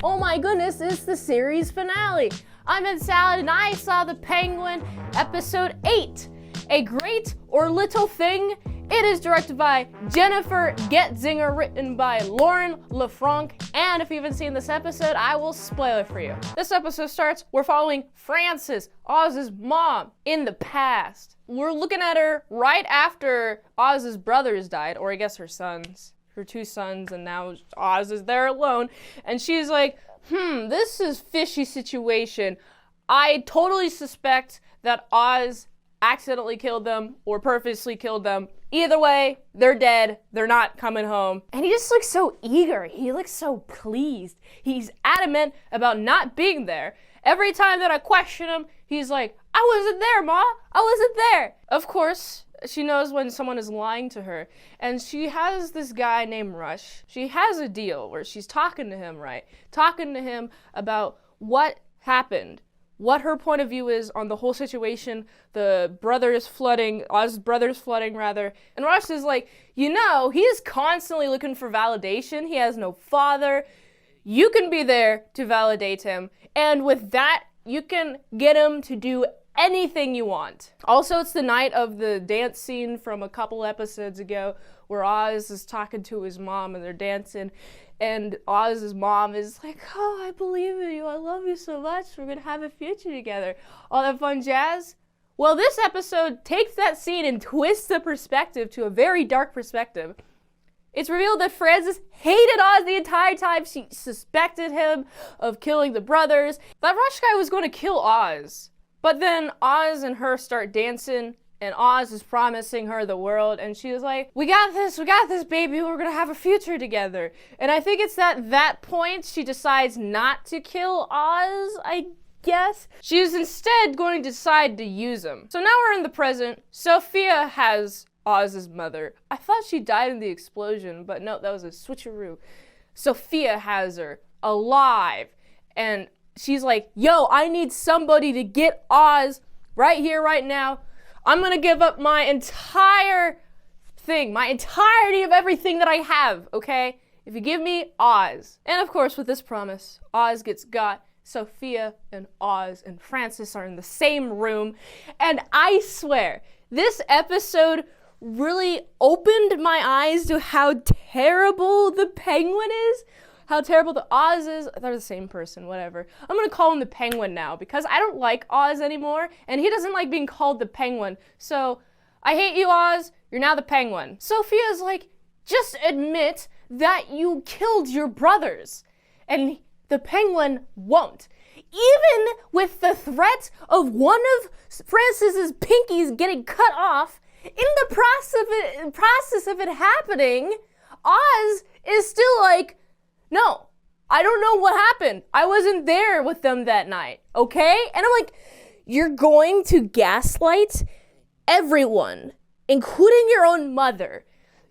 Oh my goodness, it's the series finale. I'm in Salad and I saw The Penguin, episode 8. A Great or Little Thing. It is directed by Jennifer Getzinger, written by Lauren LaFranc, and if you haven't seen this episode, I will spoil it for you. This episode starts, we're following Frances, Oz's mom, in the past. We're looking at her right after Oz's brothers died, or I guess her sons. Her two sons, and now Oz is there alone, and she's like, this is fishy situation. I totally suspect that Oz accidentally killed them or purposely killed them. Either way, they're dead. They're not coming home. And he just looks so eager. He looks so pleased. He's adamant about not being there. Every time that I question him, he's like, I wasn't there, Ma. I wasn't there. Of course, she knows when someone is lying to her. And she has this guy named Rush. She has a deal where she's talking to him, right? Talking to him about what happened. What her point of view is on the whole situation, the brothers flooding, Oz's brothers flooding rather, and Rush is like, he is constantly looking for validation. He has no father. You can be there to validate him, and with that, you can get him to do anything you want. Also, it's the night of the dance scene from a couple episodes ago where Oz is talking to his mom and they're dancing. And Oz's mom is like, oh, I believe in you. I love you so much. We're going to have a future together. All that fun jazz. Well, this episode takes that scene and twists the perspective to a very dark perspective. It's revealed that Frances hated Oz the entire time. She suspected him of killing the brothers. That Rush guy was going to kill Oz. But then Oz and her start dancing. And Oz is promising her the world, and she was like, we got this, baby, we're gonna have a future together. And I think it's at that point she decides not to kill Oz, I guess. She's instead going to decide to use him. So now we're in the present. Sofia has Oz's mother. I thought she died in the explosion, but no, that was a switcheroo. Sofia has her alive, and she's like, yo, I need somebody to get Oz right here, right now. I'm gonna give up my entire thing, my entirety of everything that I have, okay? If you give me Oz. And of course, with this promise, Oz gets got. Sofia and Oz and Frances are in the same room. And I swear, this episode really opened my eyes to how terrible the Penguin is. How terrible the Oz is. They're the same person, whatever. I'm gonna call him the Penguin now because I don't like Oz anymore and he doesn't like being called the Penguin. So, I hate you, Oz. You're now the Penguin. Sofia's like, just admit that you killed your brothers. And the Penguin won't. Even with the threat of one of Frances's pinkies getting cut off, in the process of it happening, Oz is still like, no, I don't know what happened. I wasn't there with them that night, okay? And I'm like, you're going to gaslight everyone, including your own mother.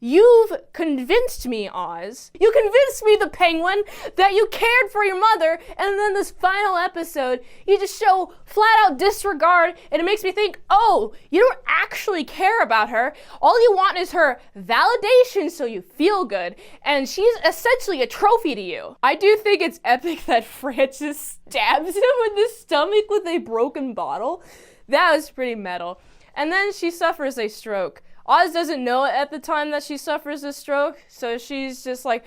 You've convinced me, Oz. You convinced me, the Penguin, that you cared for your mother, and then this final episode, you just show flat-out disregard, and it makes me think, oh, you don't actually care about her. All you want is her validation so you feel good, and she's essentially a trophy to you. I do think it's epic that Frances stabs him in the stomach with a broken bottle. That was pretty metal. And then she suffers a stroke. Oz doesn't know at the time that she suffers a stroke, so she's just like,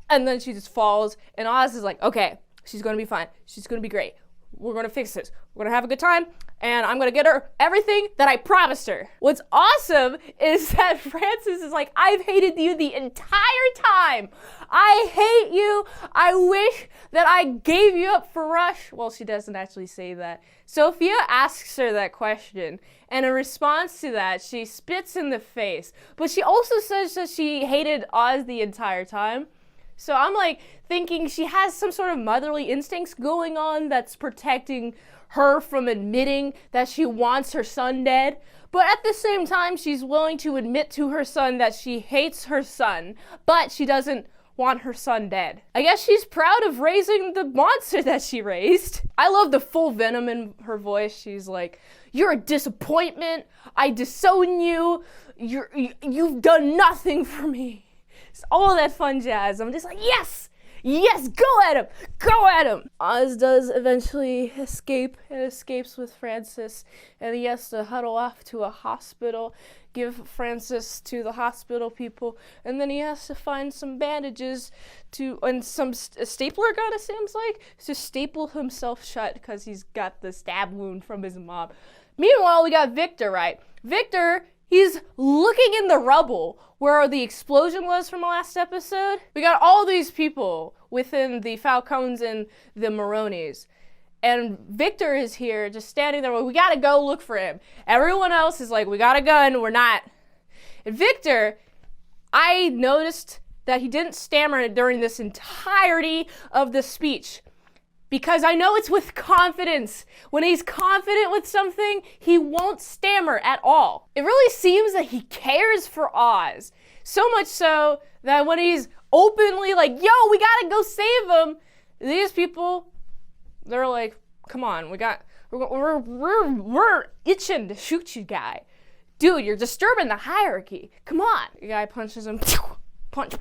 and then she just falls, and Oz is like, okay, she's gonna be fine. She's gonna be great. We're gonna fix this. We're gonna have a good time, and I'm gonna get her everything that I promised her. What's awesome is that Frances is like, I've hated you the entire time. I hate you. I wish that I gave you up for Rush. Well, she doesn't actually say that. Sofia asks her that question, and in response to that, she spits in the face. But she also says that she hated Oz the entire time. So I'm like thinking she has some sort of motherly instincts going on that's protecting her from admitting that she wants her son dead. But at the same time, she's willing to admit to her son that she hates her son, but she doesn't want her son dead. I guess she's proud of raising the monster that she raised. I love the full venom in her voice. She's like, you're a disappointment. I disown you. You've done nothing for me. It's all that fun jazz. I'm just like, yes, Yes, go at him! Go at him! Oz does eventually escape and escapes with Francis, and he has to huddle off to a hospital, give Francis to the hospital people, and then he has to find some bandages and a stapler gun, it seems like, to staple himself shut because he's got the stab wound from his mom. Meanwhile, we got Victor, right? Victor, he's looking in the rubble where the explosion was from the last episode. We got all these people within the Falcons and the Maronis. And Victor is here just standing there. We gotta go look for him. Everyone else is like, we got a gun, we're not. And Victor, I noticed that he didn't stammer during this entirety of the speech. Because I know it's with confidence. When he's confident with something, he won't stammer at all. It really seems that he cares for Oz. So much so that when he's openly like, yo, we gotta go save him, these people, they're like, come on, we're itching to shoot you, guy. Dude, you're disturbing the hierarchy. Come on. The guy punches him, punch,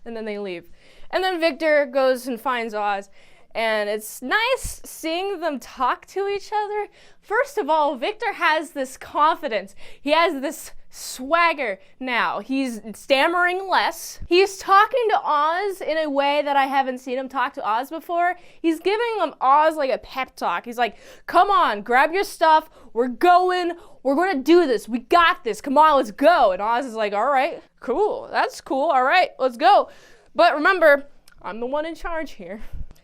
and then they leave. And then Victor goes and finds Oz. And it's nice seeing them talk to each other. First of all, Victor has this confidence. He has this swagger now. He's stammering less. He's talking to Oz in a way that I haven't seen him talk to Oz before. He's giving Oz like a pep talk. He's like, come on, grab your stuff. We're going to do this. We got this. Come on, let's go. And Oz is like, all right, cool. That's cool. All right, let's go. But remember, I'm the one in charge here.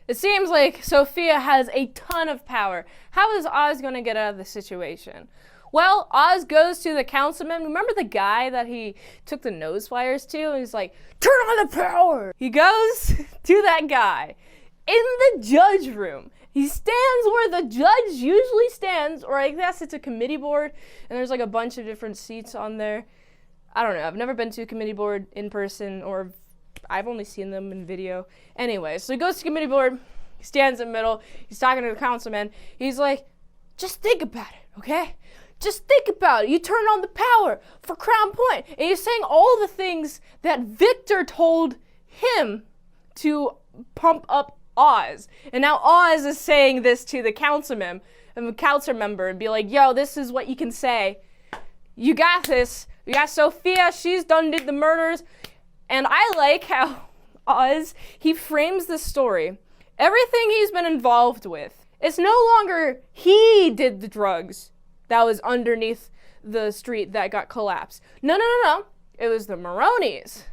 It seems like Sofia has a ton of power. How is Oz going to get out of the situation? Well, Oz goes to the councilman. Remember the guy that he took the nose flyers to? And he's like, turn on the power! He goes to that guy in the judge room. He stands where the judge usually stands, or I guess it's a committee board, and there's like a bunch of different seats on there. I don't know. I've never been to a committee board in person, or I've only seen them in video. Anyway, so he goes to committee board, he stands in the middle, he's talking to the councilman. He's like, just think about it, okay? Just think about it. You turn on the power for Crown Point. And he's saying all the things that Victor told him to pump up Oz. And now Oz is saying this to the councilman and the council member and be like, yo, this is what you can say. You got this. You got Sofia. She's done did the murders. And I like how Oz, he frames the story. Everything he's been involved with, it's no longer he did the drugs that was underneath the street that got collapsed. No. It was the Maronis.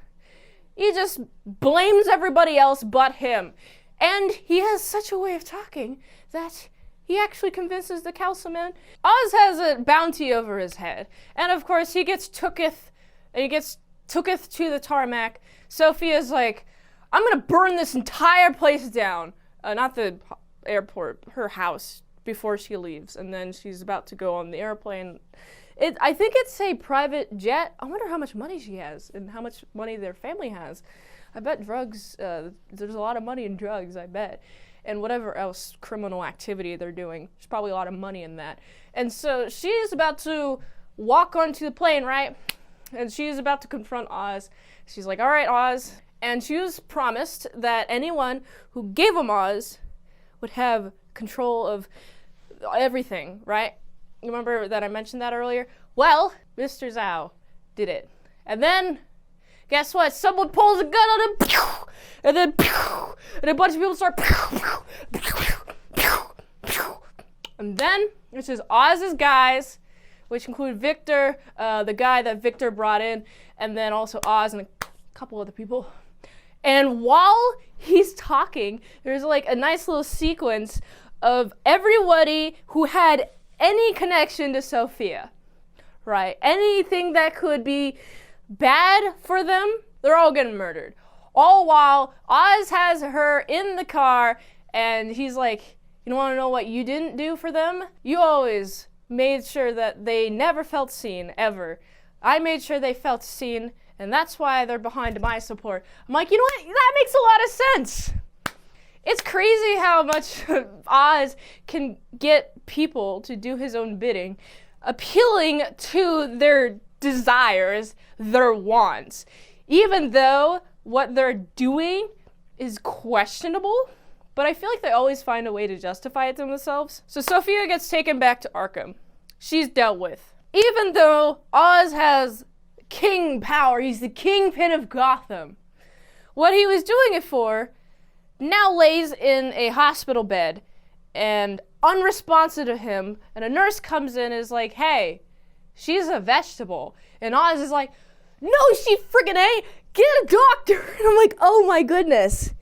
He just blames everybody else but him. And he has such a way of talking that he actually convinces the councilman. Oz has a bounty over his head. And of course, he gets tooketh to the tarmac. Sofia's like, I'm gonna burn this entire place down. Not the airport, her house, before she leaves. And then she's about to go on the airplane. I think it's a private jet. I wonder how much money she has and how much money their family has. I bet drugs, there's a lot of money in drugs, I bet. And whatever else criminal activity they're doing, there's probably a lot of money in that. And so she's about to walk onto the plane, right? And she's about to confront Oz. She's like, all right, Oz. And she was promised that anyone who gave him Oz would have control of everything, right? You remember that I mentioned that earlier? Well, Mr. Zhao did it. And then, guess what? Someone pulls a gun on him, and then a bunch of people start, and then it's just Oz's guys, which include Victor, the guy that Victor brought in, and then also Oz and a couple other people. And while he's talking, there's like a nice little sequence of everybody who had any connection to Sofia, right? Anything that could be bad for them, they're all getting murdered. All while Oz has her in the car, and he's like, you want to know what you didn't do for them? You always made sure that they never felt seen, ever. I made sure they felt seen, and that's why they're behind my support. I'm like, you know what? That makes a lot of sense. It's crazy how much Oz can get people to do his own bidding, appealing to their desires, their wants, even though what they're doing is questionable, but I feel like they always find a way to justify it to themselves. So Sofia gets taken back to Arkham. She's dealt with. Even though Oz has king power, he's the kingpin of Gotham. What he was doing it for now lays in a hospital bed and unresponsive to him, and a nurse comes in and is like, hey, she's a vegetable. And Oz is like, no, she freaking ain't. Get a doctor. And I'm like, oh my goodness.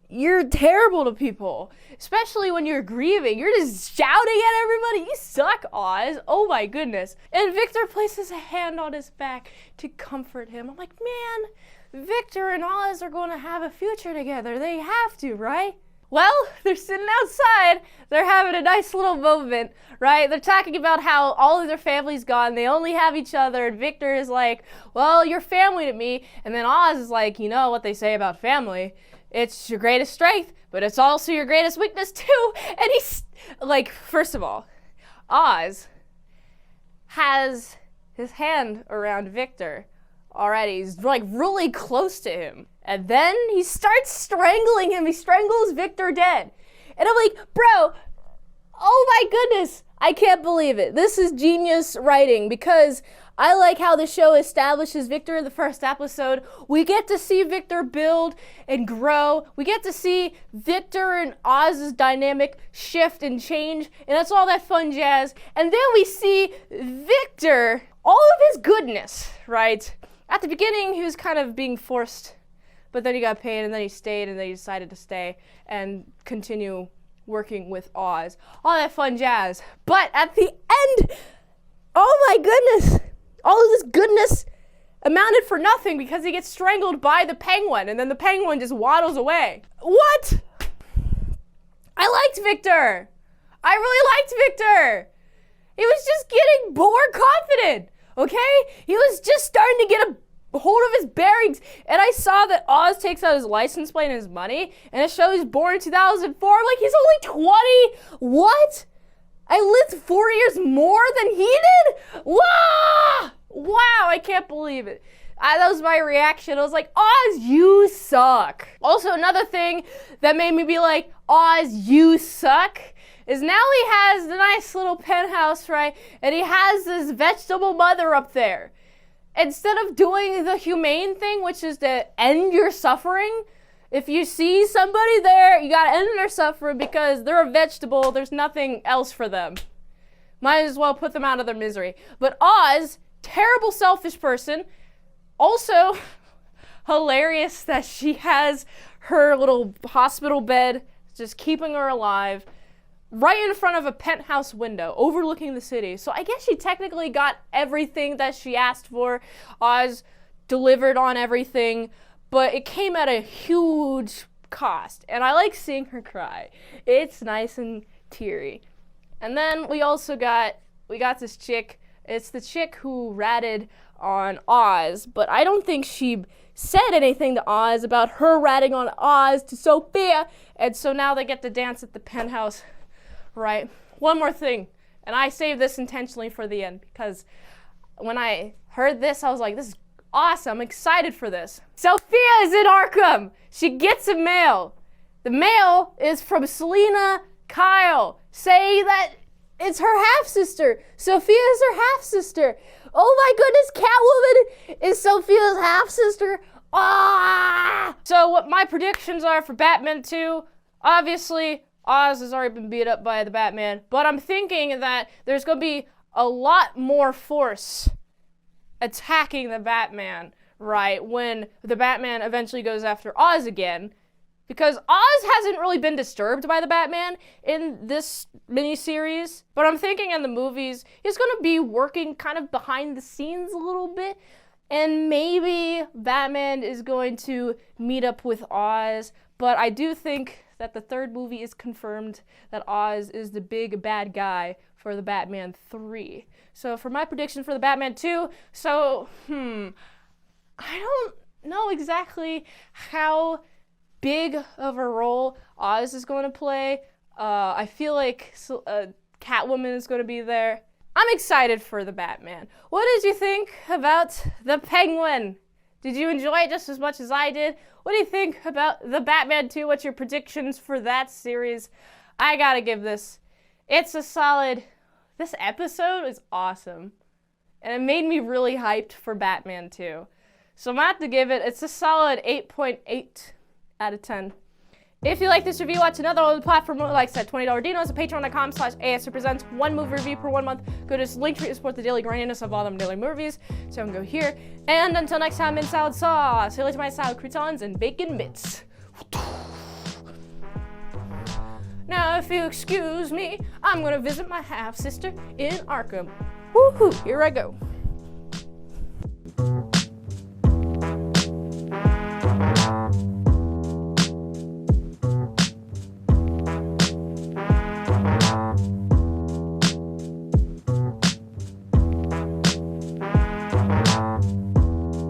You're terrible to people, especially when you're grieving. You're just shouting at everybody. You suck, Oz. Oh my goodness. And Victor places a hand on his back to comfort him. I'm like, man, Victor and Oz are going to have a future together. They have to, right? Well, they're sitting outside. They're having a nice little moment, right? They're talking about how all of their family's gone. They only have each other. And Victor is like, well, you're family to me. And then Oz is like, you know what they say about family. It's your greatest strength, but it's also your greatest weakness too. And he's like, first of all, Oz has his hand around Victor already. He's like really close to him. And then he starts strangling him. He strangles Victor dead. And I'm like, bro, oh my goodness. I can't believe it. This is genius writing because I like how the show establishes Victor in the first episode. We get to see Victor build and grow. We get to see Victor and Oz's dynamic shift and change. And that's all that fun jazz. And then we see Victor, all of his goodness, right? At the beginning, he was kind of being forced. But then he got paid, and then he stayed, and then he decided to stay and continue working with Oz. All that fun jazz. But at the end, oh my goodness, all of this goodness amounted for nothing because he gets strangled by the penguin, and then the penguin just waddles away. What? I liked Victor. I really liked Victor. He was just getting more confident, okay? He was just starting to get a hold of his bearings, and I saw that Oz takes out his license plate and his money, and it shows he's born in 2004. I'm like, he's only 20? What? I lived 4 years more than he did? Wow! Wow, I can't believe it. That was my reaction. I was like, Oz, you suck. Also, another thing that made me be like, Oz, you suck, is now he has the nice little penthouse, right? And he has this vegetable mother up there. Instead of doing the humane thing, which is to end your suffering, if you see somebody there, you gotta end their suffering because they're a vegetable. There's nothing else for them. Might as well put them out of their misery. But Oz, terrible selfish person, also hilarious that she has her little hospital bed just keeping her alive right in front of a penthouse window overlooking the city. So I guess she technically got everything that she asked for. Oz delivered on everything, but it came at a huge cost. And I like seeing her cry. It's nice and teary. And then we got this chick. It's the chick who ratted on Oz, but I don't think she said anything to Oz about her ratting on Oz to Sofia. And so now they get to dance at the penthouse. Right. One more thing, and I saved this intentionally for the end because when I heard this, I was like, this is awesome. I'm excited for this. Sofia is in Arkham. She gets a mail. The mail is from Selena Kyle saying that it's her half-sister. Sofia is her half-sister. Oh my goodness, Catwoman is Sofia's half-sister. Ah! So what my predictions are for Batman 2, obviously, Oz has already been beat up by the Batman, but I'm thinking that there's going to be a lot more force attacking the Batman, right, when the Batman eventually goes after Oz again, because Oz hasn't really been disturbed by the Batman in this miniseries, but I'm thinking in the movies, he's going to be working kind of behind the scenes a little bit, and maybe Batman is going to meet up with Oz, but I do think that the third movie is confirmed that Oz is the big bad guy for the Batman 3. So for my prediction for the Batman 2, I don't know exactly how big of a role Oz is going to play. I feel like Catwoman is going to be there. I'm excited for the Batman. What did you think about the Penguin? Did you enjoy it just as much as I did? What do you think about the Batman 2? What's your predictions for that series? I gotta give this. It's a solid. This episode is awesome. And it made me really hyped for Batman 2. So I'm gonna have to give it, it's a solid 8.8 out of 10. If you like this review, watch another on the platform, like I said, $20 Dinos at patreon.com/ASEPresents. 1 movie review per 1 month. Go to this link tree to support the daily grindiness of all them daily movies. So I can go here. And until next time, mint salad sauce. Say hello to my salad croutons and bacon bits. Now, if you excuse me, I'm gonna visit my half-sister in Arkham. Woohoo, here I go.